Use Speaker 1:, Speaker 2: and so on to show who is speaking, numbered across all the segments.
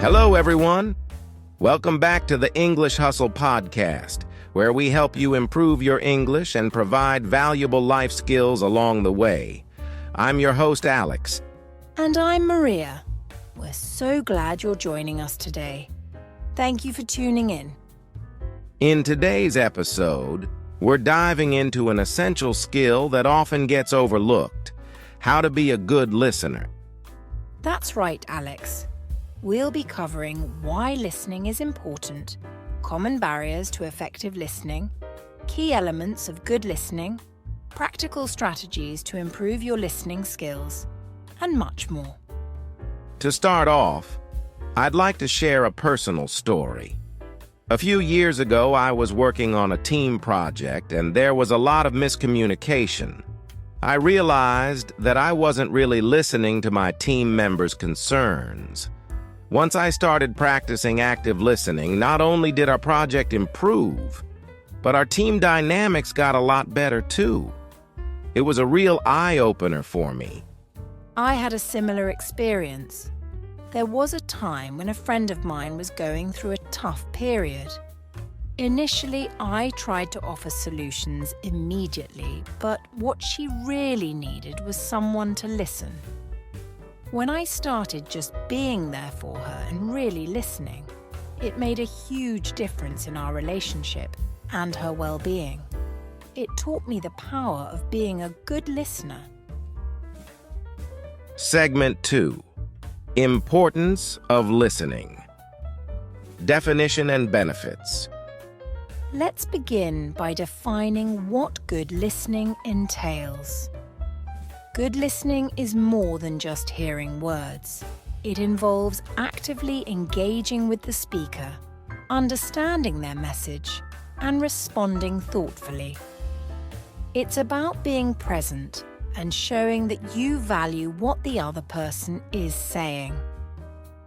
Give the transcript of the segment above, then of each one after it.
Speaker 1: Hello, everyone. Welcome back to the English Hustle podcast, where we help you improve your English and provide valuable life skills along the way. I'm your host, Alex.
Speaker 2: And I'm Maria. We're so glad you're joining us today. Thank you for tuning in.
Speaker 1: In today's episode, we're diving into an essential skill that often gets overlooked: how to be a good listener.
Speaker 2: That's right, Alex. We'll be covering why listening is important, common barriers to effective listening, key elements of good listening, practical strategies to improve your listening skills, and much more.
Speaker 1: To start off, I'd like to share a personal story. A few years ago, I was working on a team project, and there was a lot of miscommunication. I realized that I wasn't really listening to my team members' concerns. Once I started practicing active listening, not only did our project improve, but our team dynamics got a lot better too. It was a real eye-opener for me.
Speaker 2: I had a similar experience. There was a time when a friend of mine was going through a tough period. Initially, I tried to offer solutions immediately, but what she really needed was someone to listen. When I started just being there for her and really listening, it made a huge difference in our relationship and her well-being. It taught me the power of being a good listener.
Speaker 1: Segment 2. Importance of listening. Definition and benefits.
Speaker 2: Let's begin by defining what good listening entails. Good listening is more than just hearing words. It involves actively engaging with the speaker, understanding their message, and responding thoughtfully. It's about being present and showing that you value what the other person is saying.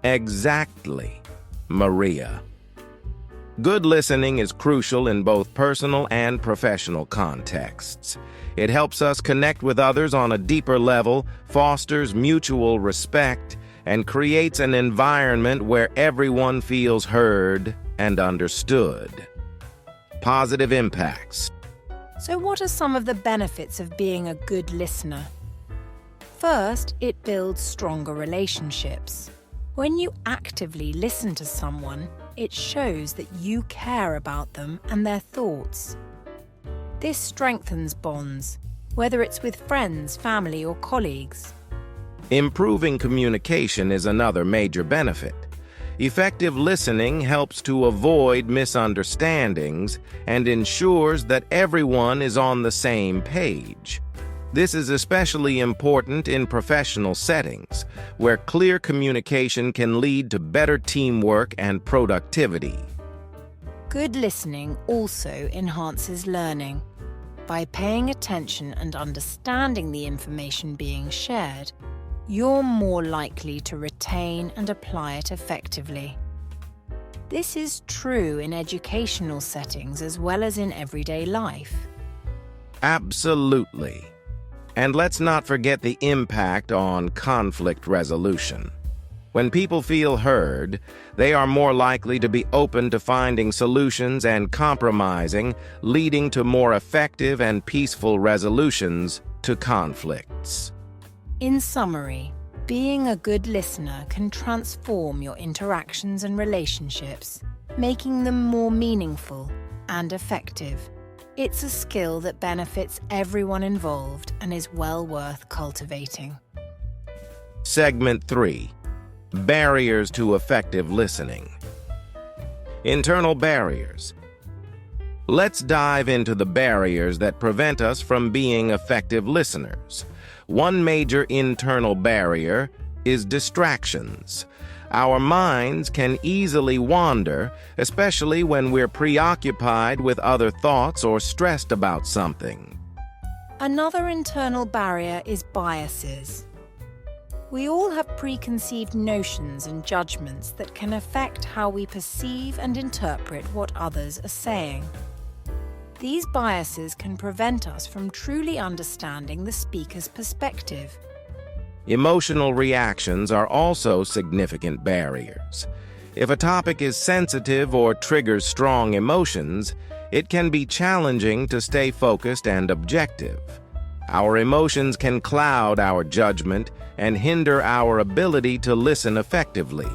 Speaker 1: Exactly, Maria. Good listening is crucial in both personal and professional contexts. It helps us connect with others on a deeper level, fosters mutual respect, and creates an environment where everyone feels heard and understood. Positive impacts.
Speaker 2: So what are some of the benefits of being a good listener? First, it builds stronger relationships. When you actively listen to someone, it shows that you care about them and their thoughts. This strengthens bonds, whether it's with friends, family, or colleagues.
Speaker 1: Improving communication is another major benefit. Effective listening helps to avoid misunderstandings and ensures that everyone is on the same page. This is especially important in professional settings, where clear communication can lead to better teamwork and productivity.
Speaker 2: Good listening also enhances learning. By paying attention and understanding the information being shared, you're more likely to retain and apply it effectively. This is true in educational settings as well as in everyday life.
Speaker 1: Absolutely. And let's not forget the impact on conflict resolution. When people feel heard, they are more likely to be open to finding solutions and compromising, leading to more effective and peaceful resolutions to conflicts.
Speaker 2: In summary, being a good listener can transform your interactions and relationships, making them more meaningful and effective. It's a skill that benefits everyone involved and is well worth cultivating.
Speaker 1: Segment 3. Barriers to effective listening. Internal barriers. Let's dive into the barriers that prevent us from being effective listeners. One major internal barrier is distractions. Our minds can easily wander, especially when we're preoccupied with other thoughts or stressed about something.
Speaker 2: Another internal barrier is biases. We all have preconceived notions and judgments that can affect how we perceive and interpret what others are saying. These biases can prevent us from truly understanding the speaker's perspective.
Speaker 1: Emotional reactions are also significant barriers. If a topic is sensitive or triggers strong emotions, it can be challenging to stay focused and objective. Our emotions can cloud our judgment and hinder our ability to listen effectively.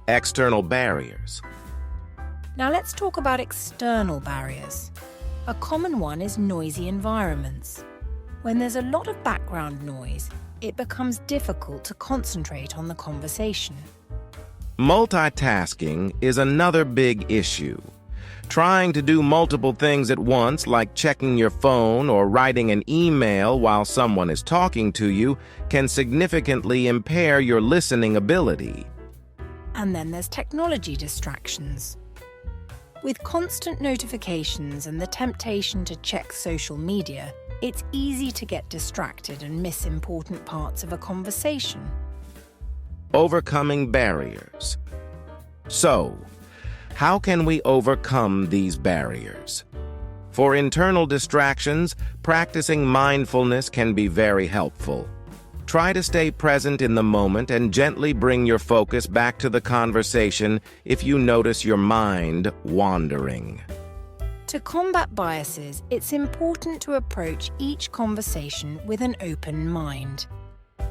Speaker 1: External barriers.
Speaker 2: Now let's talk about external barriers. A common one is noisy environments. When there's a lot of background noise, it becomes difficult to concentrate on the conversation.
Speaker 1: Multitasking is another big issue. Trying to do multiple things at once, like checking your phone or writing an email while someone is talking to you, can significantly impair your listening ability.
Speaker 2: And then there's technology distractions. With constant notifications and the temptation to check social media, it's easy to get distracted and miss important parts of a conversation.
Speaker 1: Overcoming barriers. So, how can we overcome these barriers? For internal distractions, practicing mindfulness can be very helpful. Try to stay present in the moment and gently bring your focus back to the conversation if you notice your mind wandering.
Speaker 2: To combat biases, it's important to approach each conversation with an open mind.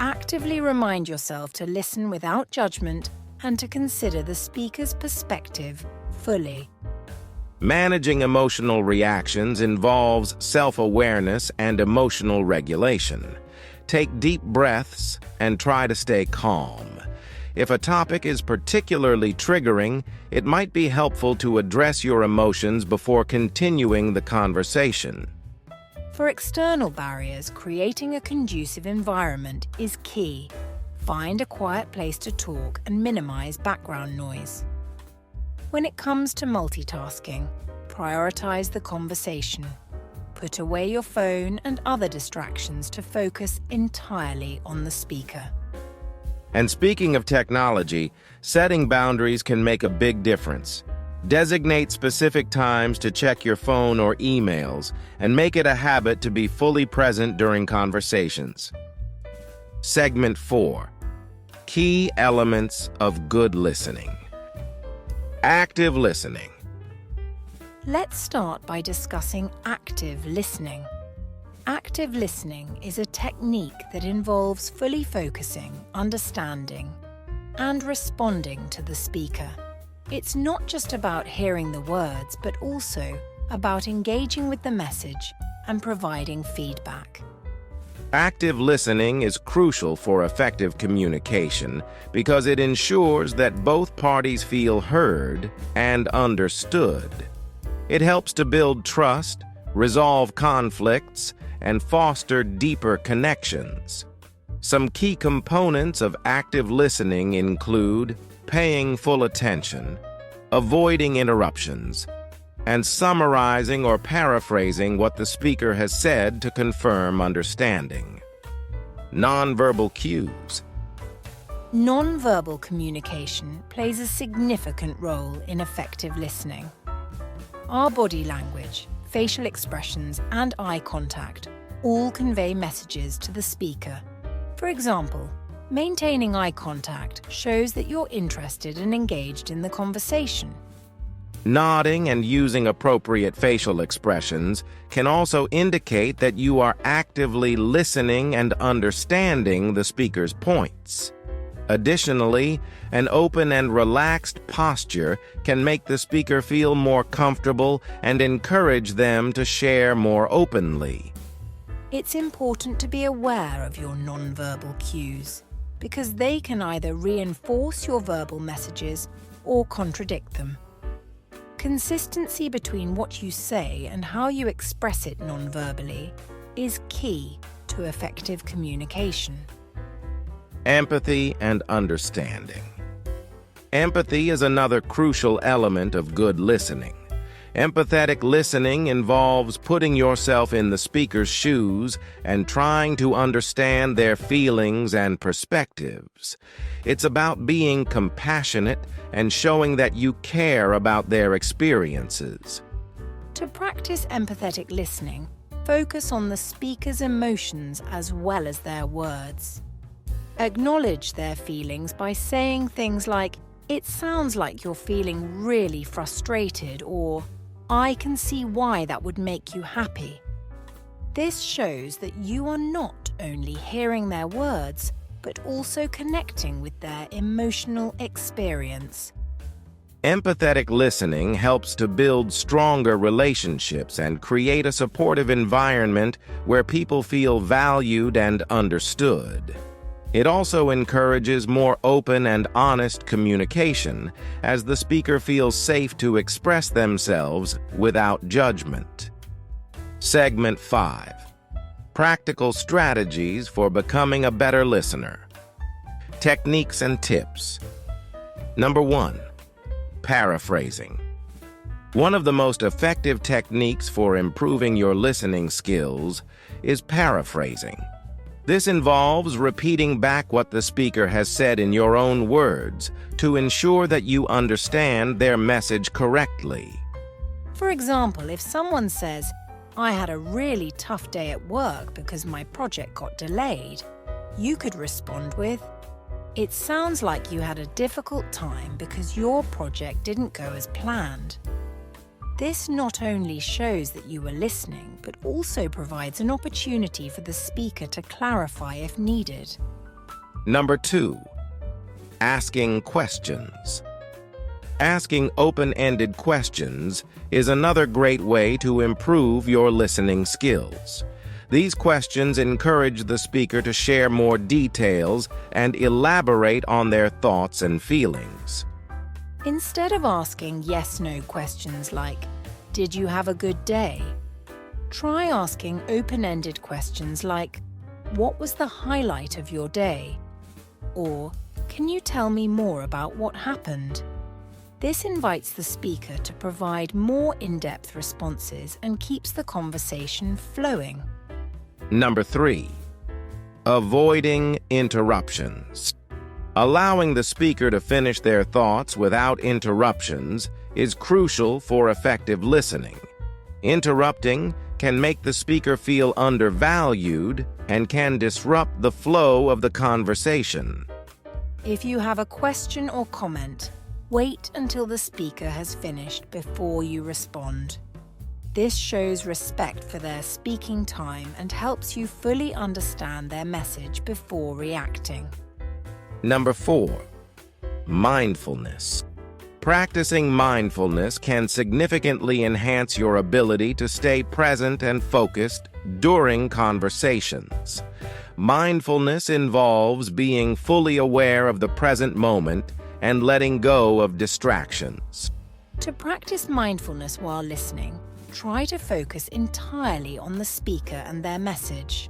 Speaker 2: Actively remind yourself to listen without judgment and to consider the speaker's perspective fully.
Speaker 1: Managing emotional reactions involves self-awareness and emotional regulation. Take deep breaths and try to stay calm. If a topic is particularly triggering, it might be helpful to address your emotions before continuing the conversation.
Speaker 2: For external barriers, creating a conducive environment is key. Find a quiet place to talk and minimize background noise. When it comes to multitasking, prioritize the conversation. Put away your phone and other distractions to focus entirely on the speaker.
Speaker 1: And speaking of technology, setting boundaries can make a big difference. Designate specific times to check your phone or emails, and make it a habit to be fully present during conversations. Segment 4. Key elements of good listening. Active listening.
Speaker 2: Let's start by discussing active listening. Active listening is a technique that involves fully focusing, understanding, and responding to the speaker. It's not just about hearing the words, but also about engaging with the message and providing feedback.
Speaker 1: Active listening is crucial for effective communication because it ensures that both parties feel heard and understood. It helps to build trust, resolve conflicts, and foster deeper connections. Some key components of active listening include paying full attention, avoiding interruptions, and summarizing or paraphrasing what the speaker has said to confirm understanding. Nonverbal cues.
Speaker 2: Nonverbal communication plays a significant role in effective listening. Our body language, facial expressions, and eye contact all convey messages to the speaker. For example, maintaining eye contact shows that you're interested and engaged in the conversation.
Speaker 1: Nodding and using appropriate facial expressions can also indicate that you are actively listening and understanding the speaker's points. Additionally, an open and relaxed posture can make the speaker feel more comfortable and encourage them to share more openly.
Speaker 2: It's important to be aware of your nonverbal cues because they can either reinforce your verbal messages or contradict them. Consistency between what you say and how you express it nonverbally is key to effective communication.
Speaker 1: Empathy and understanding. Empathy is another crucial element of good listening. Empathetic listening involves putting yourself in the speaker's shoes and trying to understand their feelings and perspectives. It's about being compassionate and showing that you care about their experiences.
Speaker 2: To practice empathetic listening, focus on the speaker's emotions as well as their words. Acknowledge their feelings by saying things like, "It sounds like you're feeling really frustrated," or "I can see why that would make you happy." This shows that you are not only hearing their words, but also connecting with their emotional experience.
Speaker 1: Empathetic listening helps to build stronger relationships and create a supportive environment where people feel valued and understood. It also encourages more open and honest communication, as the speaker feels safe to express themselves without judgment. Segment 5. Practical strategies for becoming a better listener. Techniques and tips. Number 1. Paraphrasing. One of the most effective techniques for improving your listening skills is paraphrasing. This involves repeating back what the speaker has said in your own words to ensure that you understand their message correctly.
Speaker 2: For example, if someone says, "I had a really tough day at work because my project got delayed," you could respond with, "It sounds like you had a difficult time because your project didn't go as planned." This not only shows that you were listening, but also provides an opportunity for the speaker to clarify if needed.
Speaker 1: Number 2. Asking questions. Asking open-ended questions is another great way to improve your listening skills. These questions encourage the speaker to share more details and elaborate on their thoughts and feelings.
Speaker 2: Instead of asking yes/no questions like, "Did you have a good day?" try asking open-ended questions like, "What was the highlight of your day?" or "Can you tell me more about what happened?" This invites the speaker to provide more in-depth responses and keeps the conversation flowing.
Speaker 1: Number 3. Avoiding interruptions. Allowing the speaker to finish their thoughts without interruptions is crucial for effective listening. Interrupting can make the speaker feel undervalued and can disrupt the flow of the conversation.
Speaker 2: If you have a question or comment, wait until the speaker has finished before you respond. This shows respect for their speaking time and helps you fully understand their message before reacting.
Speaker 1: Number 4. Mindfulness. Practicing mindfulness can significantly enhance your ability to stay present and focused during conversations. Mindfulness involves being fully aware of the present moment and letting go of distractions.
Speaker 2: To practice mindfulness while listening, try to focus entirely on the speaker and their message.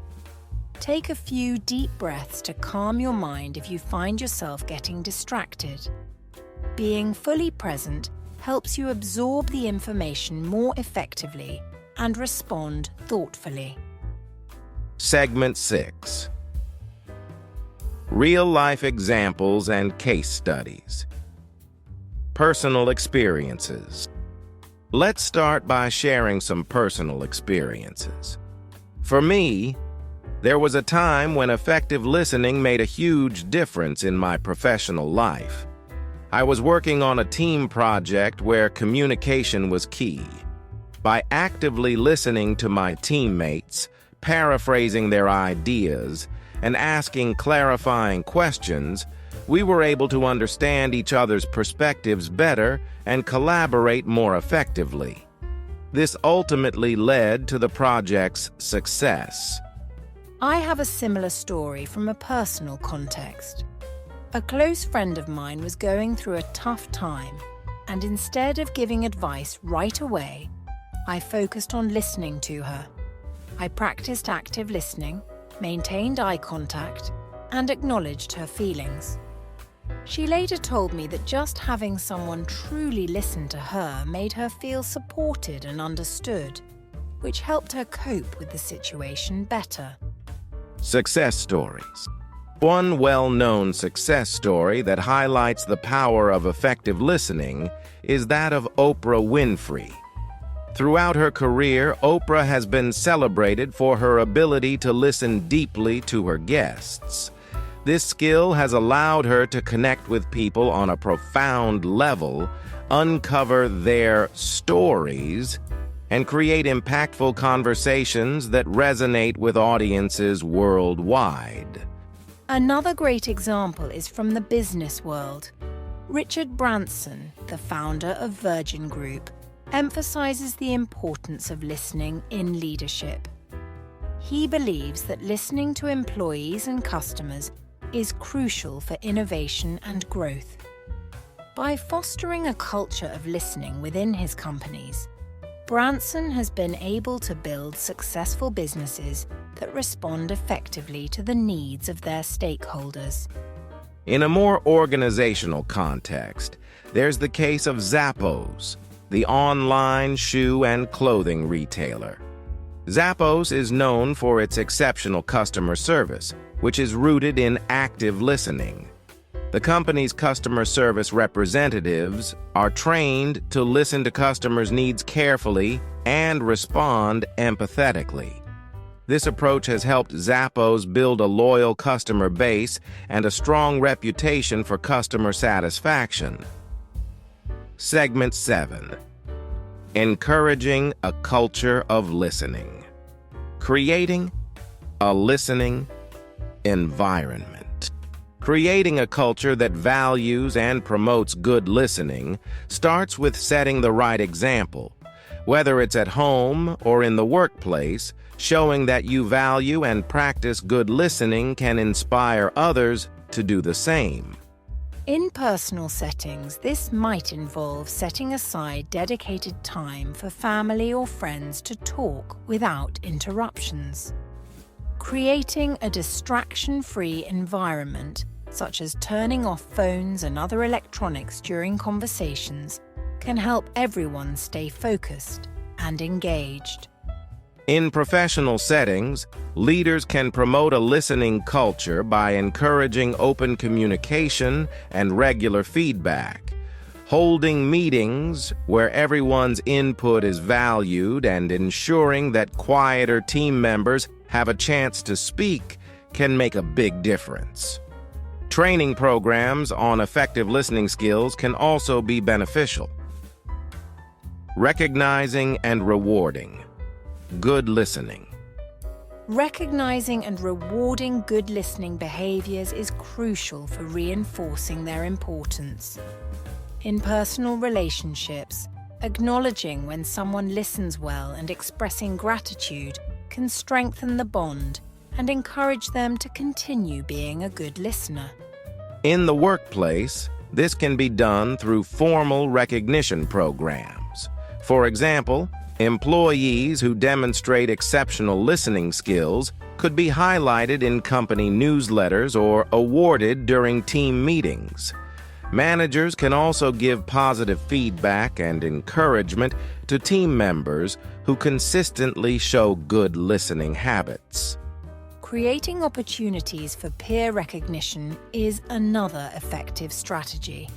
Speaker 2: Take a few deep breaths to calm your mind if you find yourself getting distracted. Being fully present helps you absorb the information more effectively and respond thoughtfully.
Speaker 1: Segment 6. Real-life examples and case studies. Personal experiences. Let's start by sharing some personal experiences. For me, there was a time when effective listening made a huge difference in my professional life. I was working on a team project where communication was key. By actively listening to my teammates, paraphrasing their ideas, and asking clarifying questions, we were able to understand each other's perspectives better and collaborate more effectively. This ultimately led to the project's success.
Speaker 2: I have a similar story from a personal context. A close friend of mine was going through a tough time, and instead of giving advice right away, I focused on listening to her. I practiced active listening, maintained eye contact, and acknowledged her feelings. She later told me that just having someone truly listen to her made her feel supported and understood, which helped her cope with the situation better.
Speaker 1: Success stories. One well-known success story that highlights the power of effective listening is that of Oprah Winfrey. Throughout her career, Oprah has been celebrated for her ability to listen deeply to her guests. This skill has allowed her to connect with people on a profound level, uncover their stories, and create impactful conversations that resonate with audiences worldwide.
Speaker 2: Another great example is from the business world. Richard Branson, the founder of Virgin Group, emphasizes the importance of listening in leadership. He believes that listening to employees and customers is crucial for innovation and growth. By fostering a culture of listening within his companies, Branson has been able to build successful businesses that respond effectively to the needs of their stakeholders.
Speaker 1: In a more organizational context, there's the case of Zappos, the online shoe and clothing retailer. Zappos is known for its exceptional customer service, which is rooted in active listening. The company's customer service representatives are trained to listen to customers' needs carefully and respond empathetically. This approach has helped Zappos build a loyal customer base and a strong reputation for customer satisfaction. Segment 7. Encouraging a culture of listening. Creating a listening environment. Creating a culture that values and promotes good listening starts with setting the right example. Whether it's at home or in the workplace, showing that you value and practice good listening can inspire others to do the same.
Speaker 2: In personal settings, this might involve setting aside dedicated time for family or friends to talk without interruptions. Creating a distraction-free environment, such as turning off phones and other electronics during conversations, can help everyone stay focused and engaged.
Speaker 1: In professional settings, leaders can promote a listening culture by encouraging open communication and regular feedback, holding meetings where everyone's input is valued, and ensuring that quieter team members have a chance to speak can make a big difference. Training programs on effective listening skills can also be beneficial. Recognizing and rewarding good listening.
Speaker 2: Recognizing and rewarding good listening behaviors is crucial for reinforcing their importance. In personal relationships, acknowledging when someone listens well and expressing gratitude can strengthen the bond and encourage them to continue being a good listener.
Speaker 1: In the workplace, this can be done through formal recognition programs. For example, employees who demonstrate exceptional listening skills could be highlighted in company newsletters or awarded during team meetings. Managers can also give positive feedback and encouragement to team members who consistently show good listening habits.
Speaker 2: Creating opportunities for peer recognition is another effective strategy.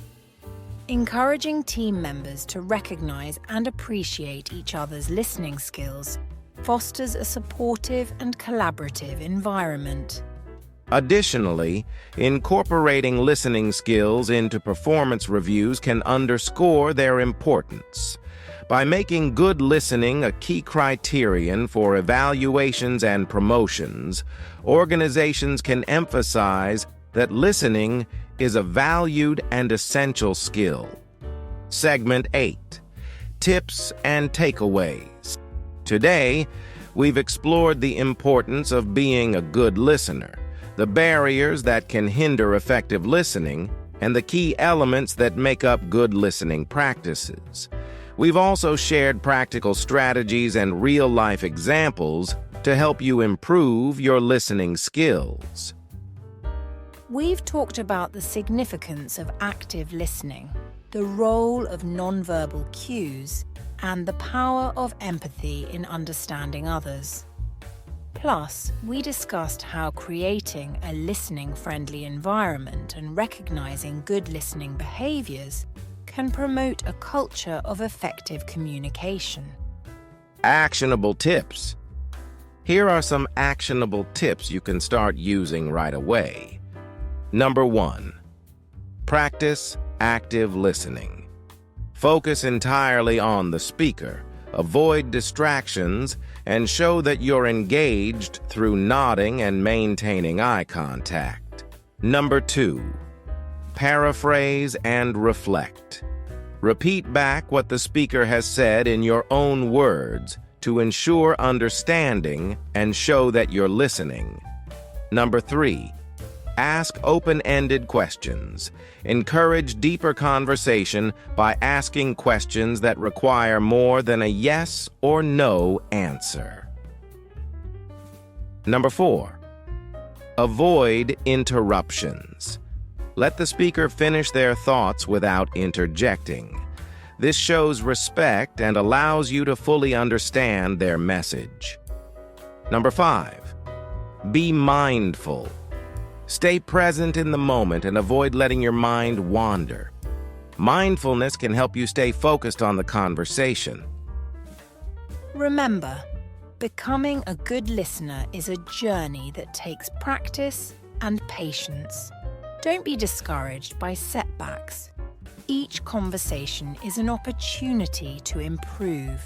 Speaker 2: Encouraging team members to recognize and appreciate each other's listening skills fosters a supportive and collaborative environment.
Speaker 1: Additionally, incorporating listening skills into performance reviews can underscore their importance. By making good listening a key criterion for evaluations and promotions, organizations can emphasize that listening is a valued and essential skill. Segment 8. Tips and takeaways. Today, we've explored the importance of being a good listener, the barriers that can hinder effective listening, and the key elements that make up good listening practices. We've also shared practical strategies and real-life examples to help you improve your listening skills.
Speaker 2: We've talked about the significance of active listening, the role of nonverbal cues, and the power of empathy in understanding others. Plus, we discussed how creating a listening-friendly environment and recognizing good listening behaviors can promote a culture of effective communication.
Speaker 1: Actionable tips. Here are some actionable tips you can start using right away. Number 1. Practice active listening. Focus entirely on the speaker, avoid distractions, and show that you're engaged through nodding and maintaining eye contact. Number 2. Paraphrase and reflect. Repeat back what the speaker has said in your own words to ensure understanding and show that you're listening. Number 3. Ask open-ended questions. Encourage deeper conversation by asking questions that require more than a yes or no answer. Number 4. Avoid interruptions. Let the speaker finish their thoughts without interjecting. This shows respect and allows you to fully understand their message. Number 5. Be mindful. Stay present in the moment and avoid letting your mind wander. Mindfulness can help you stay focused on the conversation.
Speaker 2: Remember, becoming a good listener is a journey that takes practice and patience. Don't be discouraged by setbacks. Each conversation is an opportunity to improve.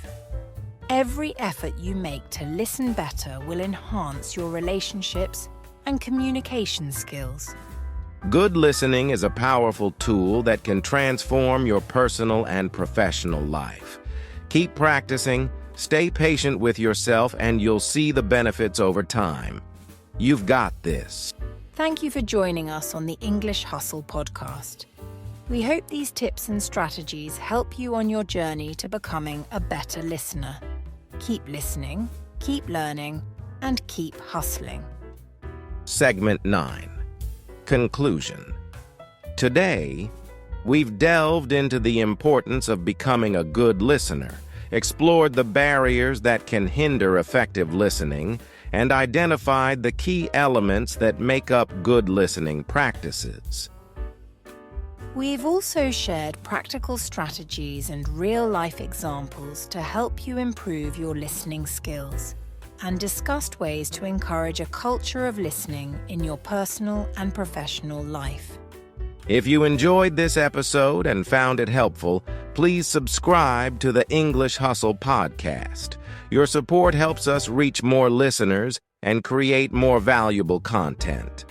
Speaker 2: Every effort you make to listen better will enhance your relationships and communication skills.
Speaker 1: Good listening is a powerful tool that can transform your personal and professional life. Keep practicing, stay patient with yourself, and you'll see the benefits over time. You've got this.
Speaker 2: Thank you for joining us on the English Hustle podcast. We hope these tips and strategies help you on your journey to becoming a better listener. Keep listening, keep learning, and keep hustling.
Speaker 1: Segment 9. Conclusion. Today, we've delved into the importance of becoming a good listener, explored the barriers that can hinder effective listening, and identified the key elements that make up good listening practices.
Speaker 2: We've also shared practical strategies and real-life examples to help you improve your listening skills, and discussed ways to encourage a culture of listening in your personal and professional life.
Speaker 1: If you enjoyed this episode and found it helpful, please subscribe to the English Hustle podcast. Your support helps us reach more listeners and create more valuable content.